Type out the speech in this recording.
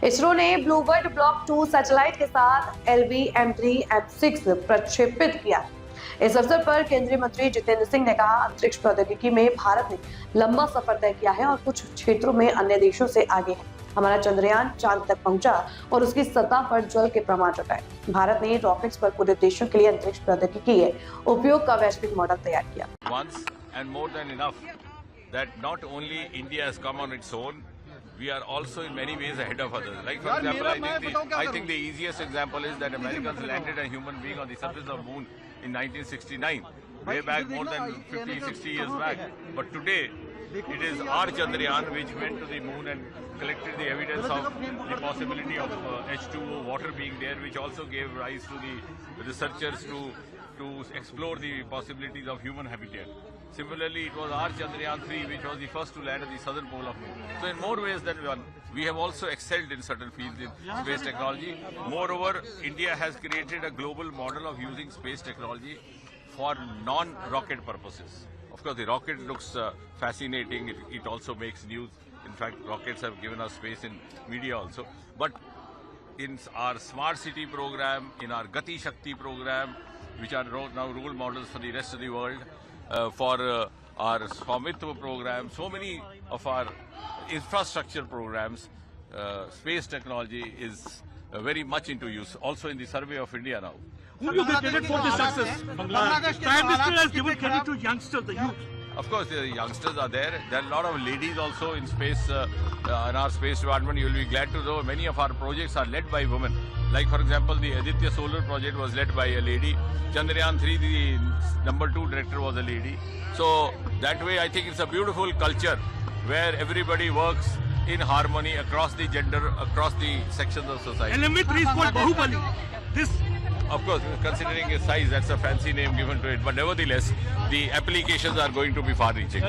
इसरो ने Bluebird block 2 satellite के साथ LV-M3-M6 प्रक्षेपित किया। इस अवसर पर केंद्रीय मंत्री जितेंद्र सिंह ने कहा, अंतरिक्ष प्रौद्योगिकी में भारत ने लंबा सफर तय किया है और कुछ क्षेत्रों में अन्य देशों से आगे है। हमारा चंद्रयान चांद तक पहुंचा और उसकी सतह पर जल के प्रमाण जुटाए। भारत ने रॉकेट्स पर पूरे देशों के लिए अंतरिक्ष प्रौद्योगिकी के उपयोग का वैश्विक मॉडल तैयार किया। Once and more than enough that not only India has come on its own, we are also in many ways ahead of others. Like for example, I think the easiest example is that Americans landed a human being on the surface of moon in 1969, way back more than 50-60 years back. But today, it is our Chandrayaan which went to the moon and collected the evidence of the possibility of H2O water being there, which also gave rise to the researchers to explore the possibilities of human habitat. Similarly, it was our Chandrayaan 3 which was the first to land at the southern pole of moon. So in more ways than one, we have also excelled in certain fields in space technology. Moreover, India has created a global model of using space technology for non-rocket purposes. Of course, the rocket looks fascinating. It also makes news. In fact, rockets have given us space in media also. But in our smart city program, in our Gati Shakti program, which are now role models for the rest of the world, for our Swamitva program, so many of our infrastructure programs, space technology is very much into use. Also in the survey of India now. Who do you give credit for this success? Prime Minister has given credit to youngsters, the youth. Of course, the youngsters are there. There are a lot of ladies also in space, in our space department. You will be glad to know many of our projects are led by women. Like for example, the Aditya Solar project was led by a lady. Chandrayaan 3, the number 2 director was a lady. So that way I think it's a beautiful culture where everybody works in harmony across the gender, across the sections of society. LMV3 is called Bahubali. This, of course, considering its size, that's a fancy name given to it. But nevertheless, the applications are going to be far-reaching.